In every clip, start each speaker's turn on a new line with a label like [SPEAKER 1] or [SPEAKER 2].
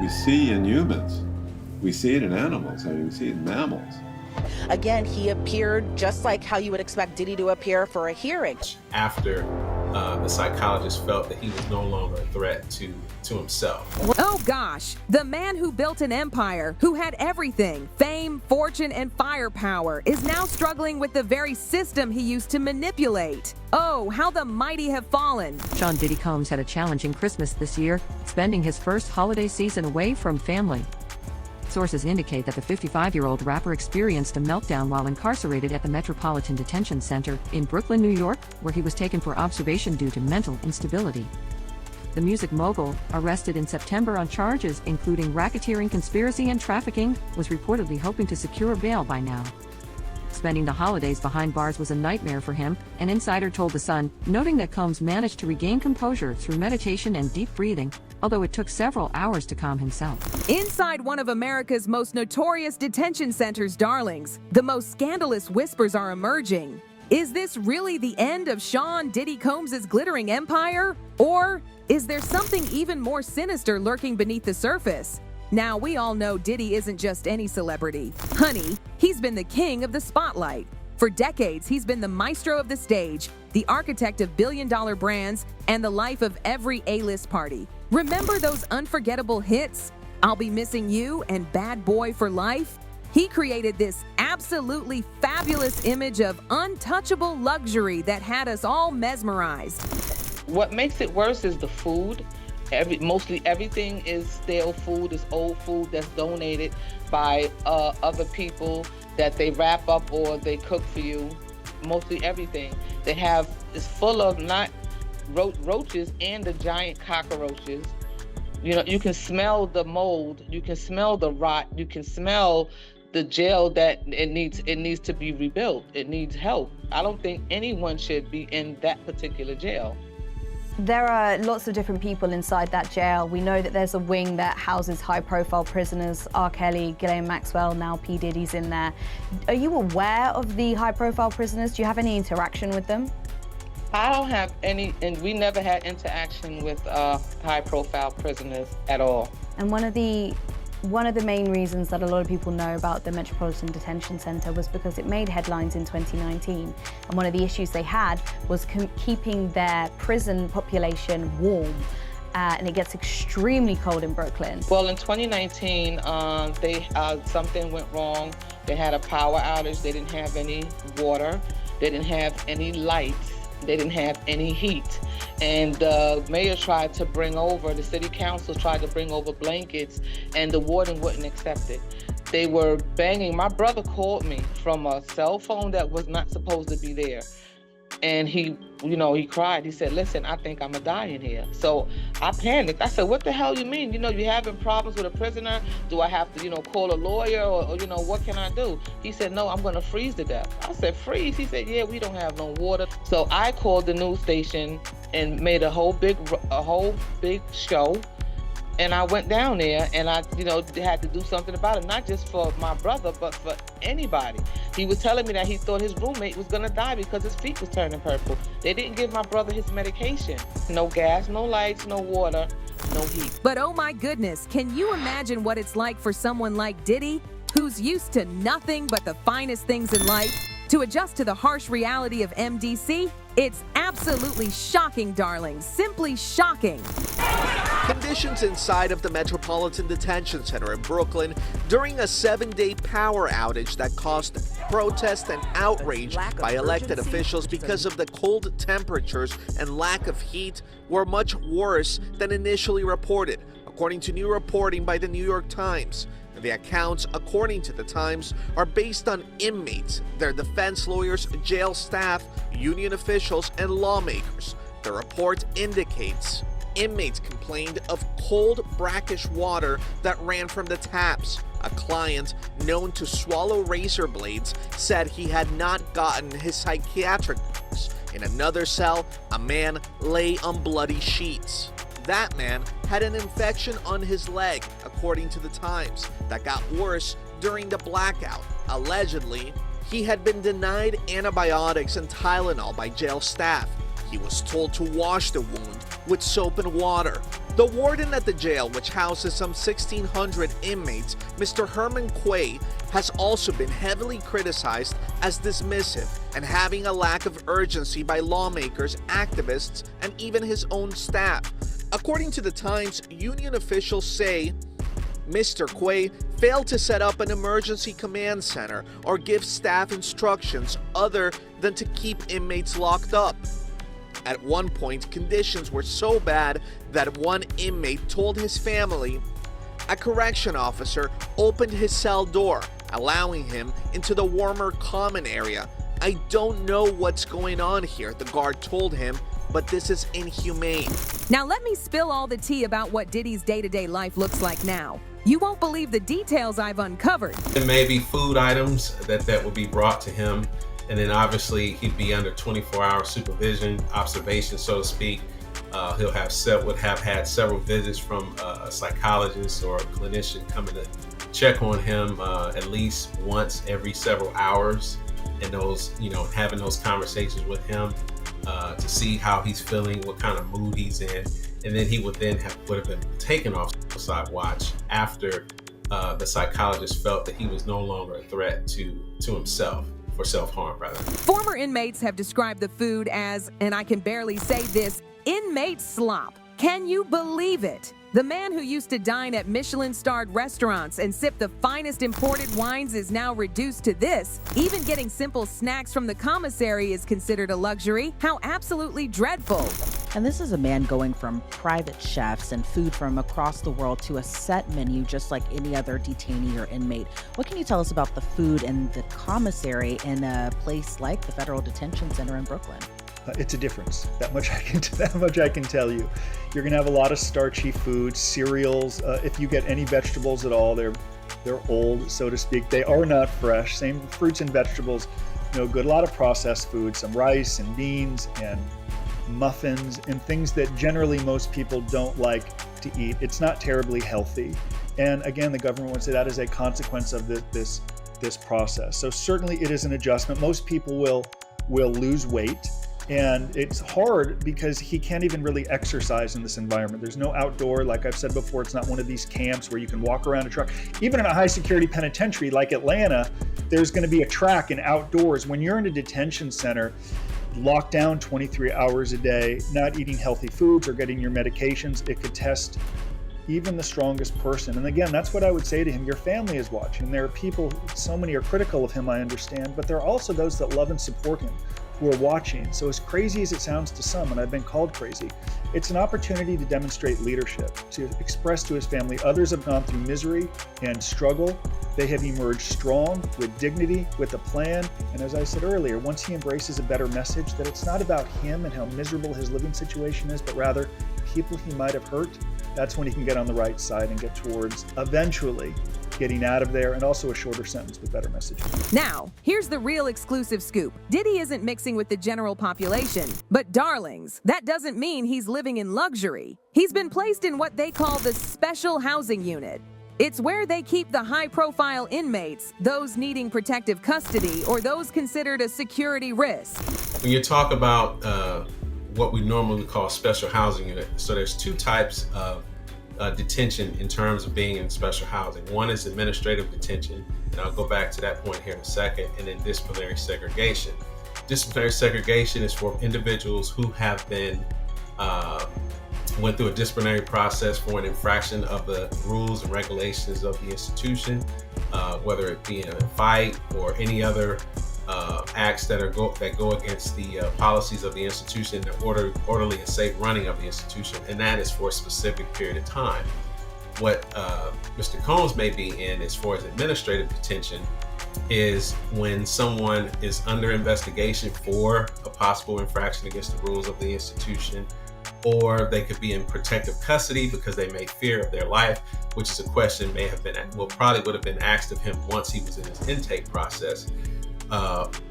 [SPEAKER 1] we see in humans. We see it in animals. I mean, we see it in mammals.
[SPEAKER 2] Again, he appeared just like how you would expect Diddy to appear for a hearing.
[SPEAKER 3] After the psychologist felt that he was no longer a threat to himself.
[SPEAKER 4] Oh gosh, the man who built an empire, who had everything, fame, fortune, and firepower, is now struggling with the very system he used to manipulate. Oh, how the mighty have fallen.
[SPEAKER 5] Sean Diddy Combs had a challenging Christmas this year, spending his first holiday season away from family. Sources indicate that the 55-year-old rapper experienced a meltdown while incarcerated at the Metropolitan Detention Center in Brooklyn, New York, where he was taken for observation due to mental instability. The music mogul, arrested in September on charges including racketeering, conspiracy, and trafficking, was reportedly hoping to secure bail by now. Spending the holidays behind bars was a nightmare for him, an insider told The Sun, noting that Combs managed to regain composure through meditation and deep breathing, although it took several hours to calm himself.
[SPEAKER 4] Inside one of America's most notorious detention centers, darlings, the most scandalous whispers are emerging. Is this really the end of Sean Diddy Combs' glittering empire? Or is there something even more sinister lurking beneath the surface? Now, we all know Diddy isn't just any celebrity. Honey, he's been the king of the spotlight. For decades, he's been the maestro of the stage, the architect of billion-dollar brands, and the life of every A-list party. Remember those unforgettable hits, I'll Be Missing You and Bad Boy for Life? He created this absolutely fabulous image of untouchable luxury that had us all mesmerized.
[SPEAKER 6] What makes it worse is the food. Mostly everything is stale food, is old food that's donated by other people that they wrap up or they cook for you. Mostly everything they have is full of not roaches and the giant cockroaches. You know, you can smell the mold, you can smell the rot, you can smell the jail that it needs to be rebuilt. It needs help. I don't think anyone should be in that particular jail.
[SPEAKER 7] There are lots of different people inside that jail. We know that there's a wing that houses high-profile prisoners, R. Kelly, Ghislaine Maxwell, now P. Diddy's in there. Are you aware of the high-profile prisoners? Do you have any interaction with them?
[SPEAKER 6] I don't have any, and we never had interaction with high-profile prisoners at all.
[SPEAKER 7] And one of the main reasons that a lot of people know about the Metropolitan Detention Center was because it made headlines in 2019. And one of the issues they had was keeping their prison population warm. And it gets extremely cold in Brooklyn.
[SPEAKER 6] Well, in 2019, something went wrong. They had a power outage. They didn't have any water. They didn't have any lights. They didn't have any heat. And the mayor tried to bring over, the city council tried to bring over blankets, and the warden wouldn't accept it. They were banging. My brother called me from a cell phone that was not supposed to be there. And he cried. He said, listen, I think I'm gonna die in here. So I panicked. I said, what the hell you mean? You're having problems with a prisoner? Do I have to, call a lawyer or what can I do? He said, no, I'm gonna freeze to death. I said, freeze? He said, yeah, we don't have no water. So I called the news station and made a whole big show. And I went down there and I, had to do something about it, not just for my brother, but for anybody. He was telling me that he thought his roommate was gonna die because his feet was turning purple. They didn't give my brother his medication. No gas, no lights, no water, no heat.
[SPEAKER 4] But oh my goodness, can you imagine what it's like for someone like Diddy, who's used to nothing but the finest things in life, to adjust to the harsh reality of MDC? It's absolutely shocking, darling. Simply shocking.
[SPEAKER 8] Conditions inside of the Metropolitan Detention Center in Brooklyn during a 7-day power outage that caused protest and outrage by elected officials because of the cold temperatures and lack of heat were much worse than initially reported, according to new reporting by the New York Times. The accounts, according to the Times, are based on inmates, their defense lawyers, jail staff, union officials, and lawmakers. The report indicates inmates complained of cold, brackish water that ran from the taps. A client known to swallow razor blades said he had not gotten his psychiatric books. In another cell, a man lay on bloody sheets. That man had an infection on his leg, according to the Times, that got worse during the blackout. Allegedly, he had been denied antibiotics and Tylenol by jail staff. He was told to wash the wound with soap and water. The warden at the jail, which houses some 1,600 inmates, Mr. Herman Quay, has also been heavily criticized as dismissive and having a lack of urgency by lawmakers, activists, and even his own staff. According to the Times, union officials say Mr. Quay failed to set up an emergency command center or give staff instructions other than to keep inmates locked up. At one point, conditions were so bad that one inmate told his family a correction officer opened his cell door, allowing him into the warmer common area. "I don't know what's going on here," the guard told him, "but this is inhumane."
[SPEAKER 4] Now let me spill all the tea about what Diddy's day-to-day life looks like now. You won't believe the details I've uncovered.
[SPEAKER 3] There may be food items that will be brought to him, and then obviously he'd be under 24-hour supervision, observation, so to speak. He'll would have had several visits from a psychologist or a clinician coming to check on him at least once every several hours, and having those conversations with him to see how he's feeling, what kind of mood he's in, and then he would have been taken off suicide watch after the psychologist felt that he was no longer a threat to himself, for self-harm rather.
[SPEAKER 4] Former inmates have described the food as, and I can barely say this, inmate slop. Can you believe it? The man who used to dine at Michelin-starred restaurants and sip the finest imported wines is now reduced to this. Even getting simple snacks from the commissary is considered a luxury. How absolutely dreadful.
[SPEAKER 9] And this is a man going from private chefs and food from across the world to a set menu just like any other detainee or inmate. What can you tell us about the food and the commissary in a place like the Federal Detention Center in Brooklyn?
[SPEAKER 10] It's a difference. That much I can tell you. You're going to have a lot of starchy foods, cereals. If you get any vegetables at all, they're old, so to speak. They are not fresh. Same fruits and vegetables, no good. A lot of processed foods, some rice and beans and muffins and things that generally most people don't like to eat. It's not terribly healthy. And again, the government wants that as a consequence of this process. So certainly it is an adjustment. Most people will lose weight. And it's hard because he can't even really exercise in this environment. There's no outdoor, like I've said before, it's not one of these camps where you can walk around a track. Even in a high security penitentiary like Atlanta, there's going to be a track and outdoors. When you're in a detention center, locked down 23 hours a day, not eating healthy foods or getting your medications, it could test even the strongest person. And again, that's what I would say to him. Your family is watching. There are people, so many are critical of him, I understand, but there are also those that love and support him who are watching. So as crazy as it sounds to some, and I've been called crazy, it's an opportunity to demonstrate leadership, to express to his family. Others have gone through misery and struggle. They have emerged strong, with dignity, with a plan. And as I said earlier, once he embraces a better message, that it's not about him and how miserable his living situation is, but rather people he might have hurt, that's when he can get on the right side and get towards eventually getting out of there, and also a shorter sentence with better messaging.
[SPEAKER 4] Now, here's the real exclusive scoop. Diddy isn't mixing with the general population. But darlings, that doesn't mean he's living in luxury. He's been placed in what they call the special housing unit. It's where they keep the high-profile inmates, those needing protective custody, or those considered a security risk.
[SPEAKER 3] When you talk about what we normally call special housing unit, so there's two types of detention in terms of being in special housing. One is administrative detention, and I'll go back to that point here in a second, and then disciplinary segregation. Disciplinary segregation is for individuals who have been went through a disciplinary process for an infraction of the rules and regulations of the institution, whether it be in a fight or any other acts that go against the policies of the institution, the orderly and safe running of the institution, and that is for a specific period of time. What Mr. Combs may be in as far as administrative detention is when someone is under investigation for a possible infraction against the rules of the institution, or they could be in protective custody because they may fear of their life, which is a question probably would have been asked of him once he was in his intake process.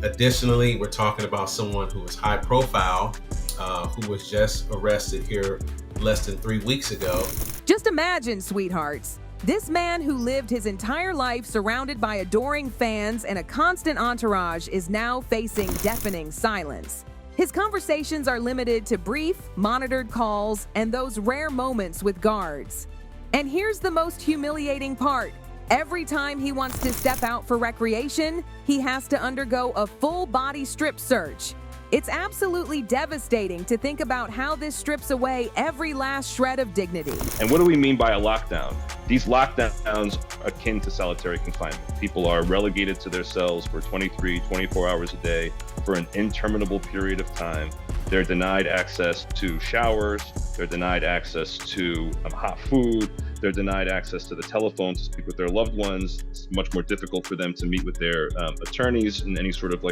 [SPEAKER 3] Additionally, we're talking about someone who is high profile, who was just arrested here less than 3 weeks ago.
[SPEAKER 4] Just imagine, sweethearts. This man who lived his entire life surrounded by adoring fans and a constant entourage is now facing deafening silence. His conversations are limited to brief, monitored calls and those rare moments with guards. And here's the most humiliating part. Every time he wants to step out for recreation, he has to undergo a full-body strip search. It's absolutely devastating to think about how this strips away every last shred of dignity.
[SPEAKER 11] And what do we mean by a lockdown? These lockdowns are akin to solitary confinement. People are relegated to their cells for 23, 24 hours a day for an interminable period of time. They're denied access to showers. They're denied access to hot food. They're denied access to the telephone to speak with their loved ones. It's much more difficult for them to meet with their attorneys in any sort of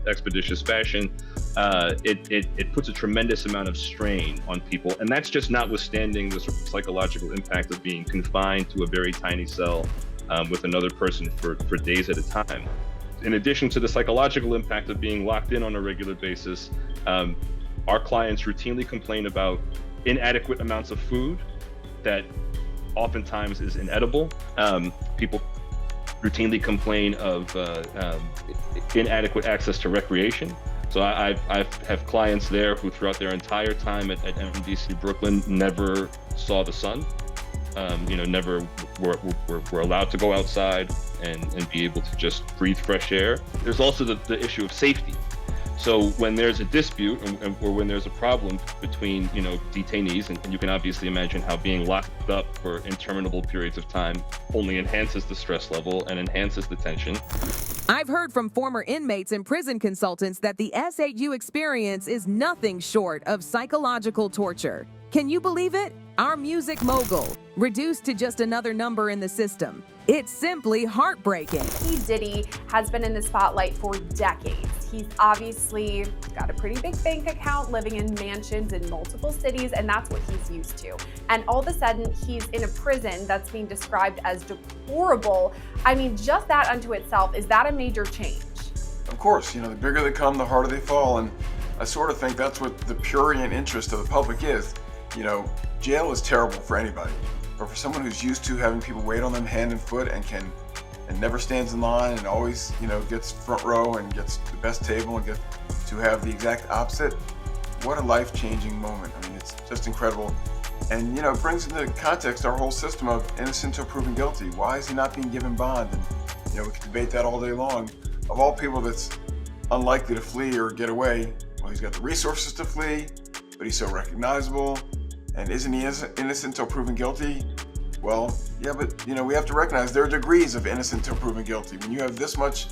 [SPEAKER 11] expeditious fashion. It puts a tremendous amount of strain on people, and that's just notwithstanding the sort of psychological impact of being confined to a very tiny cell with another person for days at a time. In addition to the psychological impact of being locked in on a regular basis, our clients routinely complain about inadequate amounts of food that oftentimes is inedible. People routinely complain of inadequate access to recreation. So I have clients there who throughout their entire time at MDC Brooklyn never saw the sun, never were allowed to go outside and be able to just breathe fresh air. There's also the issue of safety. So when there's a dispute or when there's a problem between, detainees, and you can obviously imagine how being locked up for interminable periods of time only enhances the stress level and enhances the tension.
[SPEAKER 4] I've heard from former inmates and prison consultants that the SAU experience is nothing short of psychological torture. Can you believe it? Our music mogul, reduced to just another number in the system. It's simply heartbreaking.
[SPEAKER 12] Diddy has been in the spotlight for decades. He's obviously got a pretty big bank account, living in mansions in multiple cities, and that's what he's used to. And all of a sudden, he's in a prison that's being described as deplorable. I mean, just that unto itself, is that a major change?
[SPEAKER 13] Of course, the bigger they come, the harder they fall, and I sort of think that's what the prurient interest of the public is. Jail is terrible for anybody, but for someone who's used to having people wait on them hand and foot and never stands in line and always, gets front row and gets the best table and gets to have the exact opposite, what a life-changing moment. I mean, it's just incredible. And, it brings into context our whole system of innocent until proven guilty. Why is he not being given bond? And, we could debate that all day long. Of all people that's unlikely to flee or get away, well, he's got the resources to flee, but he's so recognizable. And isn't he innocent until proven guilty? Well, yeah, but we have to recognize there are degrees of innocent until proven guilty. When you have this much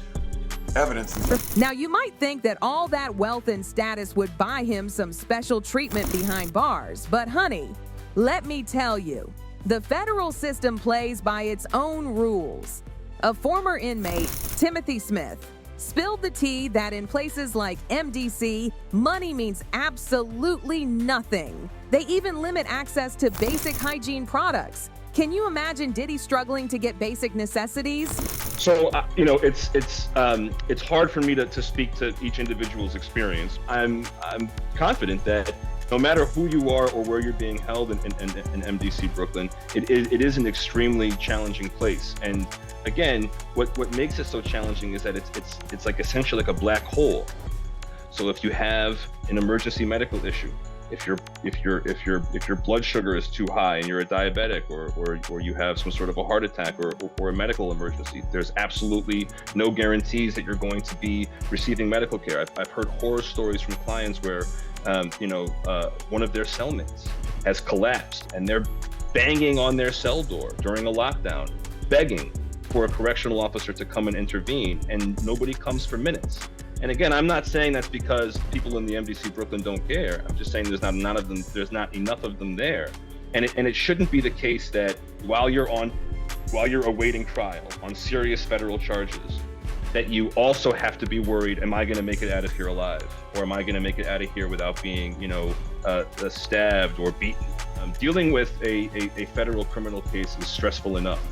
[SPEAKER 13] evidence.
[SPEAKER 4] Now, you might think that all that wealth and status would buy him some special treatment behind bars, but honey, let me tell you, the federal system plays by its own rules. A former inmate, Timothy Smith, spilled the tea that in places like MDC, money means absolutely nothing. They even limit access to basic hygiene products. Can you imagine Diddy struggling to get basic necessities?
[SPEAKER 11] So, it's hard for me to speak to each individual's experience. I'm confident that no matter who you are or where you're being held in MDC Brooklyn, it is an extremely challenging place. And again, what makes it so challenging is that it's like essentially like a black hole. So if you have an emergency medical issue, if your blood sugar is too high and you're a diabetic or you have some sort of a heart attack or a medical emergency, there's absolutely no guarantees that you're going to be receiving medical care. I've heard horror stories from clients where one of their cellmates has collapsed and they're banging on their cell door during a lockdown, begging for a correctional officer to come and intervene, and nobody comes for minutes. And again, I'm not saying that's because people in the MDC Brooklyn don't care. I'm just saying there's not enough of them there. And it shouldn't be the case that while you're awaiting trial on serious federal charges, that you also have to be worried, am I going to make it out of here alive? Or am I going to make it out of here without being, stabbed or beaten? Dealing with a federal criminal case is stressful enough.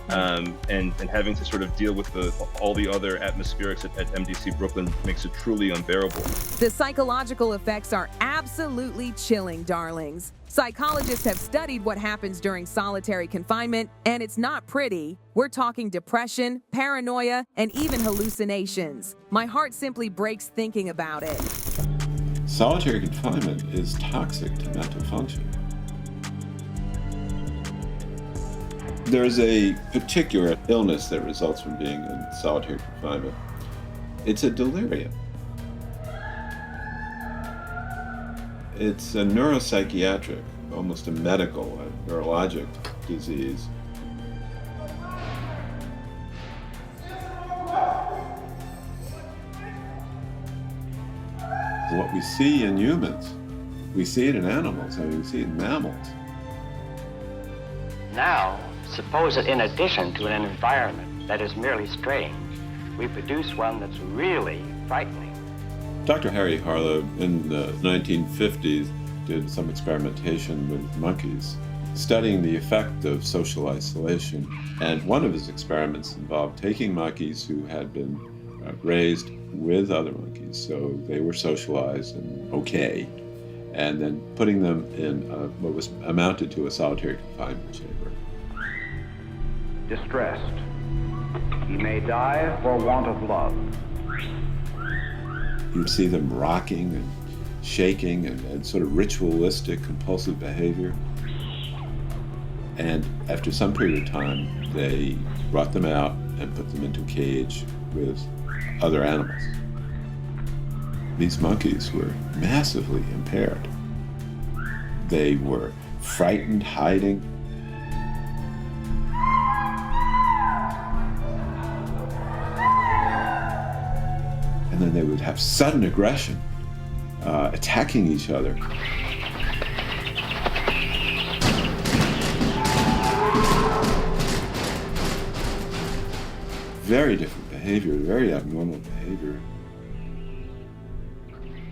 [SPEAKER 11] And having to sort of deal with all the other atmospherics at MDC Brooklyn makes it truly unbearable.
[SPEAKER 4] The psychological effects are absolutely chilling, darlings. Psychologists have studied what happens during solitary confinement, and it's not pretty. We're talking depression, paranoia, and even hallucinations. My heart simply breaks thinking about it.
[SPEAKER 1] Solitary confinement is toxic to mental function. There's a particular illness that results from being in solitary confinement. It's a delirium. It's a neuropsychiatric, almost a medical, a neurologic disease. What we see in humans, we see it in animals, I mean, we see it in mammals.
[SPEAKER 14] Now, suppose that in addition to an environment that is merely strange, we produce one that's really frightening.
[SPEAKER 1] Dr. Harry Harlow in the 1950s did some experimentation with monkeys, studying the effect of social isolation. And one of his experiments involved taking monkeys who had been raised with other monkeys, so they were socialized and okay, and then putting them in what was amounted to a solitary confinement chamber.
[SPEAKER 15] Distressed. He may die for want of love.
[SPEAKER 1] You'd see them rocking and shaking and sort of ritualistic, compulsive behavior. And after some period of time, they brought them out and put them into a cage with other animals. These monkeys were massively impaired. They were frightened, hiding. And then they would have sudden aggression, attacking each other. Very different behavior, very abnormal behavior.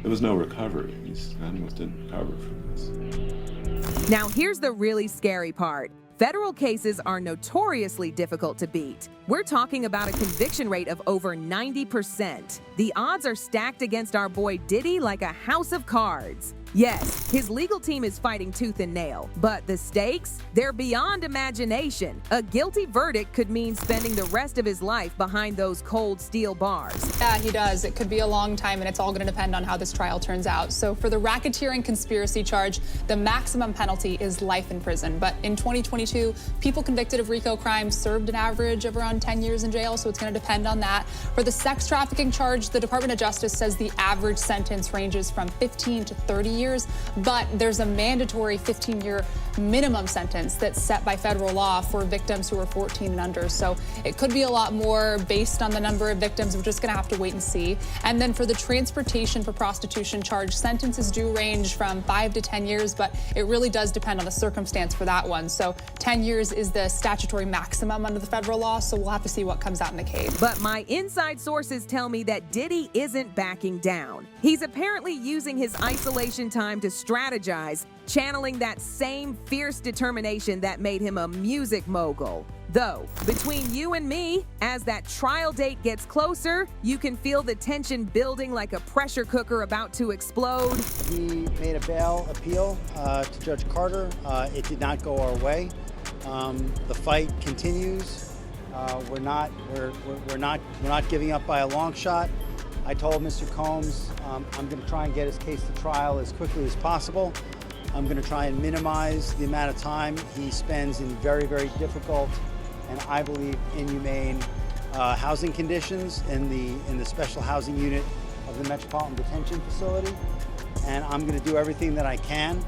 [SPEAKER 1] There was no recovery. These animals didn't recover from this.
[SPEAKER 4] Now here's the really scary part. Federal cases are notoriously difficult to beat. We're talking about a conviction rate of over 90%. The odds are stacked against our boy Diddy like a house of cards. Yes, his legal team is fighting tooth and nail, but the stakes? They're beyond imagination. A guilty verdict could mean spending the rest of his life behind those cold steel bars.
[SPEAKER 16] Yeah, he does. It could be a long time, and it's all going to depend on how this trial turns out. So for the racketeering conspiracy charge, the maximum penalty is life in prison. But in 2022, people convicted of RICO crimes served an average of around 10 years in jail, so it's going to depend on that. For the sex trafficking charge, the Department of Justice says the average sentence ranges from 15 to 30 years, but there's a mandatory 15-year minimum sentence that's set by federal law for victims who are 14 and under. So it could be a lot more based on the number of victims. We're just going to have to wait and see. And then for the transportation for prostitution charge, sentences do range from 5 to 10 years, but it really does depend on the circumstance for that one. So 10 years is the statutory maximum under the federal law, so we'll have to see what comes out in the case.
[SPEAKER 4] But my inside sources tell me that Diddy isn't backing down. He's apparently using his isolation time to strategize, channeling that same fierce determination that made him a music mogul. Though, between you and me, as that trial date gets closer, you can feel the tension building like a pressure cooker about to explode.
[SPEAKER 17] He made a bail appeal to Judge Carter. It did not go our way. The fight continues. We're not giving up by a long shot. I told Mr. Combs I'm going to try and get his case to trial as quickly as possible. I'm going to try and minimize the amount of time he spends in very, very difficult and I believe inhumane housing conditions in the special housing unit of the Metropolitan Detention Facility. And I'm going to do everything that I can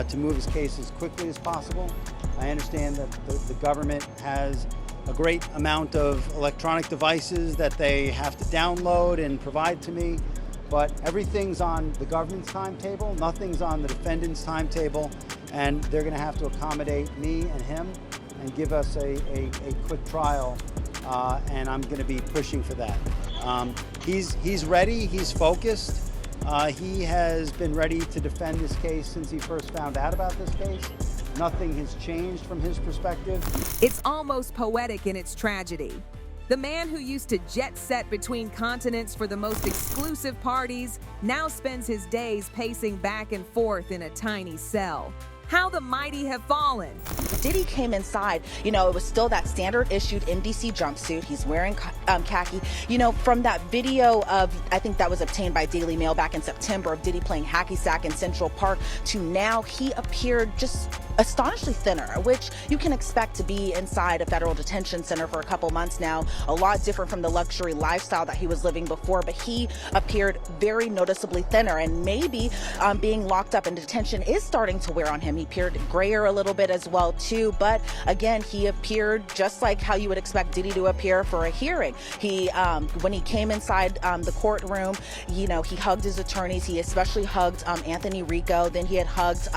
[SPEAKER 17] to move his case as quickly as possible. I understand that the government has a great amount of electronic devices that they have to download and provide to me, but everything's on the government's timetable, nothing's on the defendant's timetable, and they're going to have to accommodate me and him and give us a quick trial, and I'm going to be pushing for that. He's ready, he's focused. He has been ready to defend this case since he first found out about this case. Nothing has changed from his perspective.
[SPEAKER 4] It's almost poetic in its tragedy. The man who used to jet set between continents for the most exclusive parties now spends his days pacing back and forth in a tiny cell. how the mighty have fallen.
[SPEAKER 2] Diddy came inside, it was still that standard issued MDC jumpsuit. He's wearing khaki. From that video of, I think that was obtained by Daily Mail back in September, of Diddy playing hacky sack in Central Park, to now he appeared just astonishingly thinner, which you can expect to be inside a federal detention center for a couple months now. A lot different from the luxury lifestyle that he was living before, but he appeared very noticeably thinner, and maybe being locked up in detention is starting to wear on him. He appeared grayer a little bit as well too, but again, he appeared just like how you would expect Diddy to appear for a hearing. He, when he came inside the courtroom, he hugged his attorneys. He especially hugged Anthony Rico. Then he had hugged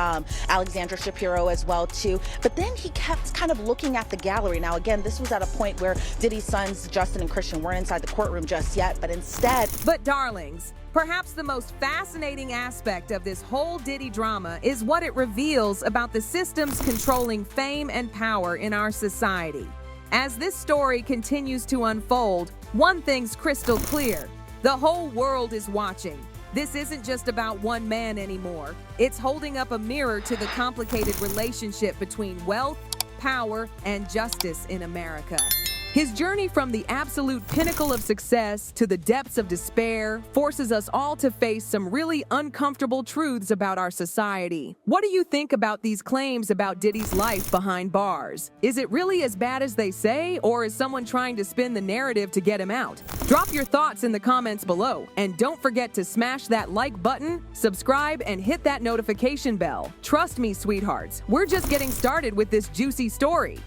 [SPEAKER 2] Alexandra Shapiro as well too. But then he kept kind of looking at the gallery. Now again, this was at a point where Diddy's sons, Justin and Christian, weren't inside the courtroom just yet, but instead...
[SPEAKER 4] But darlings, perhaps the most fascinating aspect of this whole Diddy drama is what it reveals about the systems controlling fame and power in our society. As this story continues to unfold, one thing's crystal clear: the whole world is watching. This isn't just about one man anymore. It's holding up a mirror to the complicated relationship between wealth, power, and justice in America. His journey from the absolute pinnacle of success to the depths of despair forces us all to face some really uncomfortable truths about our society. What do you think about these claims about Diddy's life behind bars? Is it really as bad as they say, or is someone trying to spin the narrative to get him out? Drop your thoughts in the comments below, and don't forget to smash that like button, subscribe, and hit that notification bell. Trust me, sweethearts, we're just getting started with this juicy story.